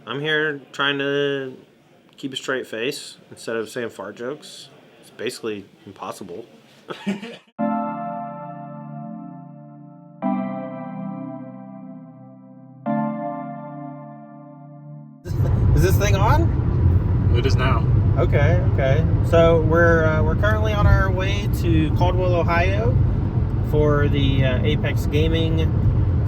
I'm here trying to keep a straight face instead of saying fart jokes. It's basically impossible. Is this thing on? It is now. Okay. So we're currently on our way to Caldwell, Ohio, for the Apex Gaming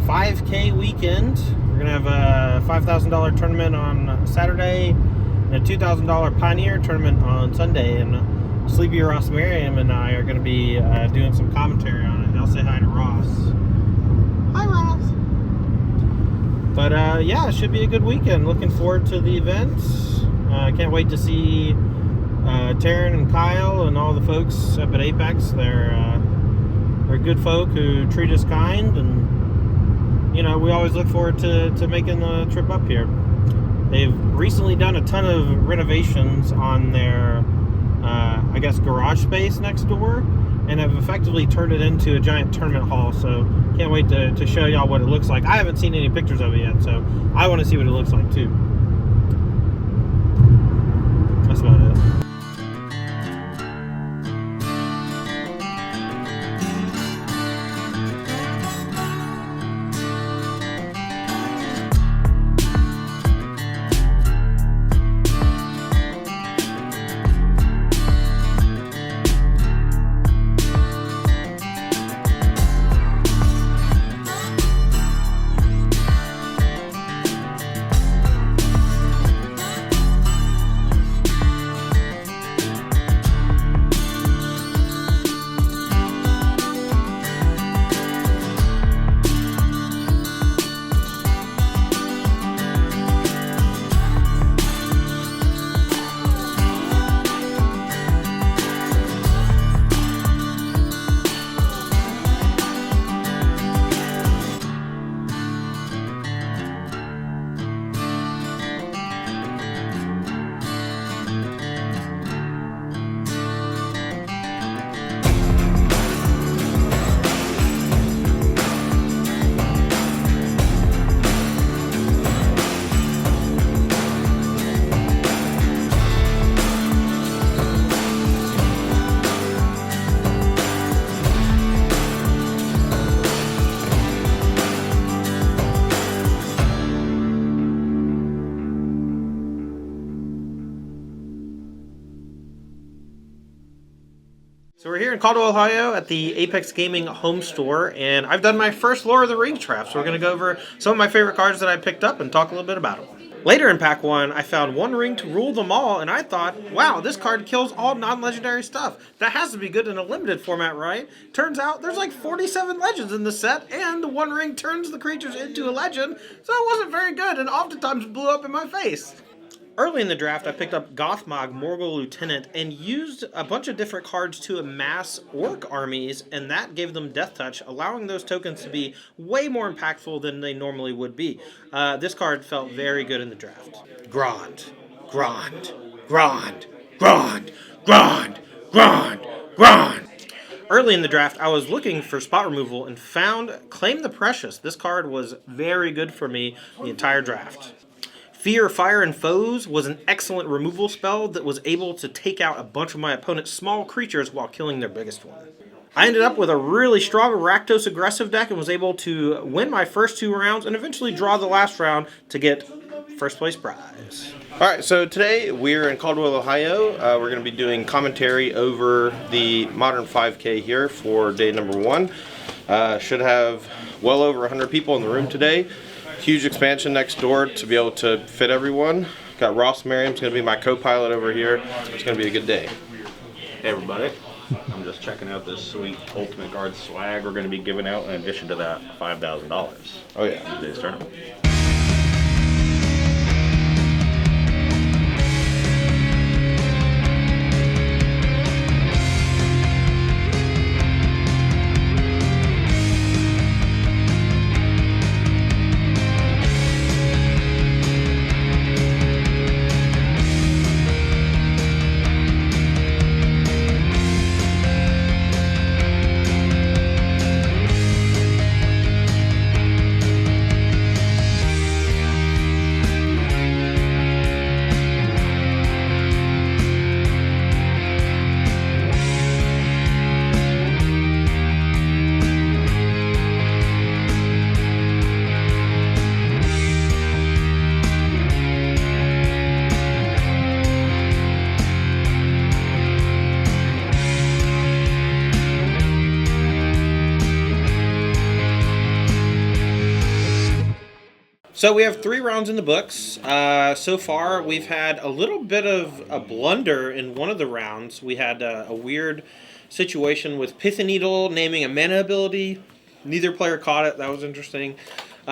5K weekend. We're gonna have a $5,000 tournament on Saturday and a $2,000 Pioneer tournament on Sunday. And Sleepy Ross Merriam and I are gonna be doing some commentary on it. I'll say hi to Ross. Hi, Ross. But yeah, it should be a good weekend. Looking forward to the event. Can't wait to see Taryn and Kyle and all the folks up at Apex. They're good folk who treat us kind, and you know, we always look forward to making the trip up here. They've recently done a ton of renovations on their I guess garage space next door, and have effectively turned it into a giant tournament hall. So can't wait to show y'all what it looks like. I haven't seen any pictures of it yet, so I want to see what it looks like too. That's about it. So we're here in Caldwell, Ohio at the Apex Gaming home store, and I've done my first Lord of the Rings draft, so we're going to go over some of my favorite cards that I picked up and talk a little bit about them. Later in Pack 1, I found one ring to rule them all, and I thought, wow, this card kills all non-legendary stuff. That has to be good in a limited format, right? Turns out there's like 47 legends in this set, and the one ring turns the creatures into a legend, so it wasn't very good, and oftentimes blew up in my face. Early in the draft, I picked up Gothmog Morgul Lieutenant and used a bunch of different cards to amass orc armies, and that gave them Death Touch, allowing those tokens to be way more impactful than they normally would be. This card felt very good in the draft. Grond. Early in the draft, I was looking for spot removal and found Claim the Precious. This card was very good for me the entire draft. Fear, Fire, and Foes was an excellent removal spell that was able to take out a bunch of my opponent's small creatures while killing their biggest one. I ended up with a really strong Rakdos aggressive deck and was able to win my first 2 rounds and eventually draw the last round to get first place prize. Alright, so today we're in Caldwell, Ohio. We're going to be doing commentary over the Modern 5K here for day number 1. Should have well over 100 people in the room today. Huge expansion next door to be able to fit everyone. Got Ross Merriam's going to be my co-pilot over here. It's going to be a good day. Hey everybody, I'm just checking out this sweet Ultimate Guard swag we're going to be giving out in addition to that $5,000. Oh yeah. Today's tournament. So we have 3 rounds in the books. So far, we've had a little bit of a blunder in one of the rounds. We had a weird situation with Pith and Needle naming a mana ability. Neither player caught it. That was interesting.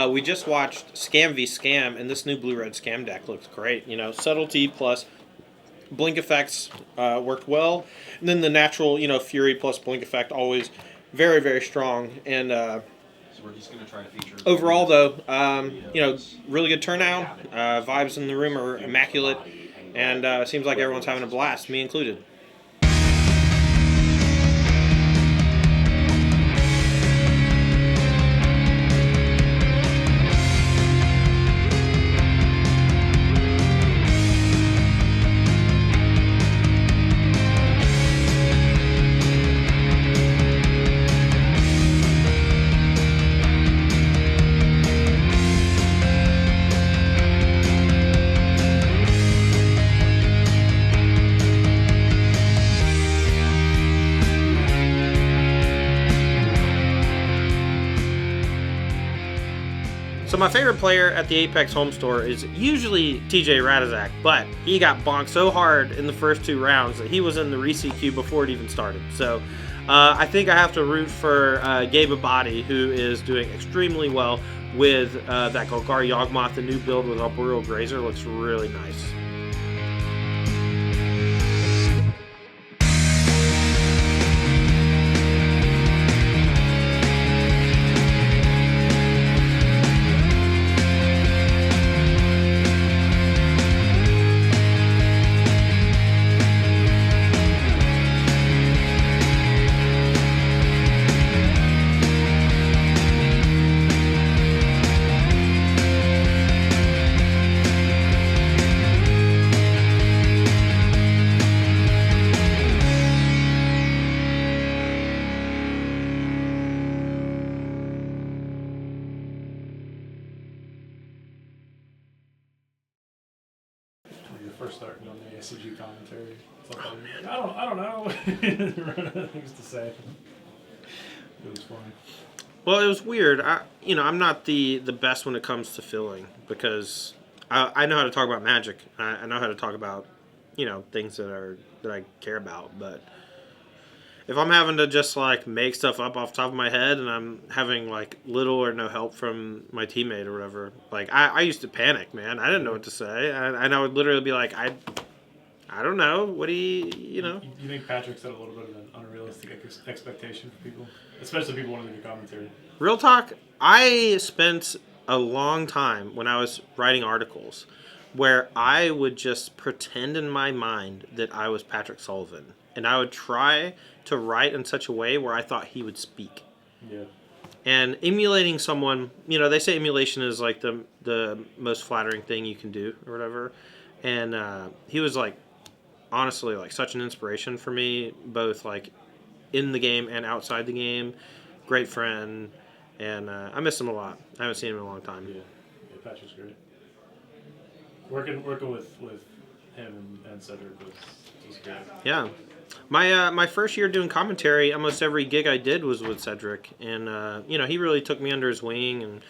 We just watched Scam v Scam, and this new blue-red Scam deck looks great. You know, subtlety plus blink effects worked well. And then the natural, Fury plus blink effect, always very, very strong. And We're just going to try to feature. overall, though, really good turnout. Vibes in the room are immaculate. And it seems like everyone's having a blast, me included. So my favorite player at the Apex home store is usually TJ Radizak, but he got bonked so hard in the first 2 rounds that he was in the Reese queue before it even started. So I think I have to root for Gabe Abadi, who is doing extremely well with that Golgari Yawgmoth. The new build with Arboreal Grazer looks really nice. First starting on the SCG commentary. I don't know. Things to say. It was fun. Well, it was weird. I'm not the best when it comes to filling because I know how to talk about Magic. I know how to talk about things that I care about. But if I'm having to just make stuff up off the top of my head and I'm having little or no help from my teammate or whatever, I used to panic, man. I didn't know what to say, and I would literally be like, I don't know. What do you You think Patrick set a little bit of an unrealistic expectation for people, especially people wanting to do commentary? Real talk, I spent a long time when I was writing articles where I would just pretend in my mind that I was Patrick Sullivan, and I would try to write in such a way where I thought he would speak. Yeah. And emulating someone, they say emulation is the most flattering thing you can do or whatever. And he was honestly such an inspiration for me, both in the game and outside the game. Great friend, and I miss him a lot. I haven't seen him in a long time. Yeah, Patrick's great. Working with him and Cedric was great. Yeah. My first year doing commentary, almost every gig I did was with Cedric, and he really took me under his wing, and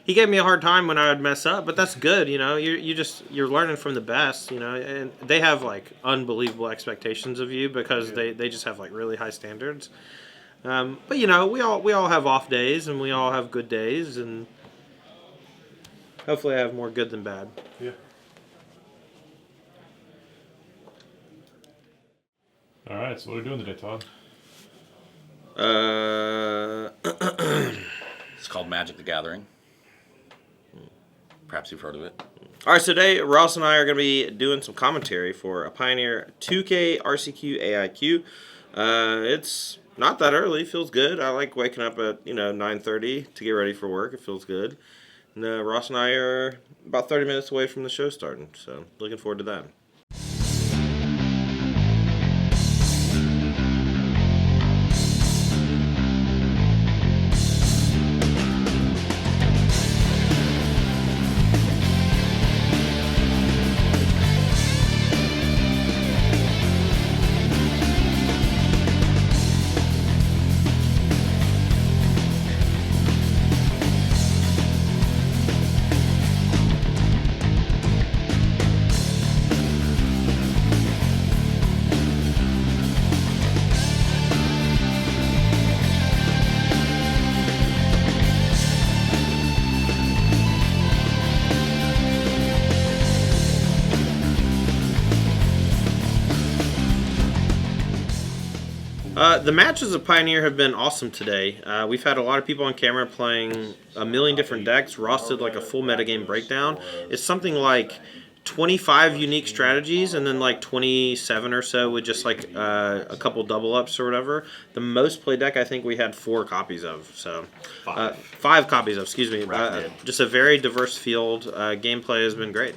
he gave me a hard time when I would mess up, but that's good. You're learning from the best, and they have unbelievable expectations of you because they just have really high standards. But we all have off days and we all have good days, and hopefully I have more good than bad. Yeah. All right, so what are we doing today, Todd? It's called Magic the Gathering. Perhaps you've heard of it. All right, so today Ross and I are going to be doing some commentary for a Pioneer 2K RCQ AIQ. It's not that early. Feels good. I like waking up at 9:30 to get ready for work. It feels good. And Ross and I are about 30 minutes away from the show starting, so looking forward to that. The matches of Pioneer have been awesome today. We've had a lot of people on camera playing a million different decks. Ross did like a full metagame breakdown. It's something like 25 unique strategies and then like 27 or so with just like a couple double ups or whatever. The most played deck I think we had 4 copies of. So 5 copies of, excuse me. Just a very diverse field. Gameplay has been great.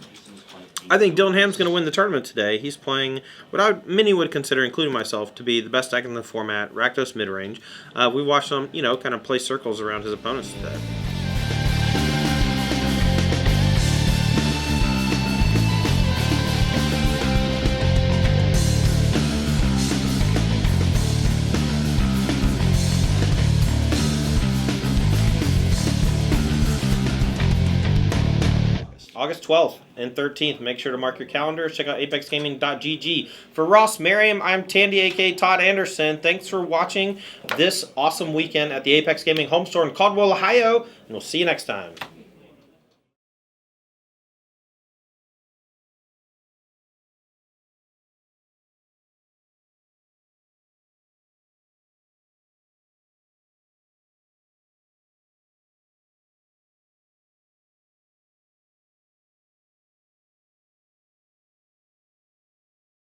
I think Dylan Ham's going to win the tournament today. He's playing what many would consider, including myself, to be the best deck in the format, Rakdos midrange. We watched him, kind of play circles around his opponents today. August 12th and 13th. Make sure to mark your calendars. Check out apexgaming.gg. For Ross Merriam, I'm Tandy, aka Todd Anderson. Thanks for watching this awesome weekend at the Apex Gaming Home Store in Caldwell, Ohio, and we'll see you next time.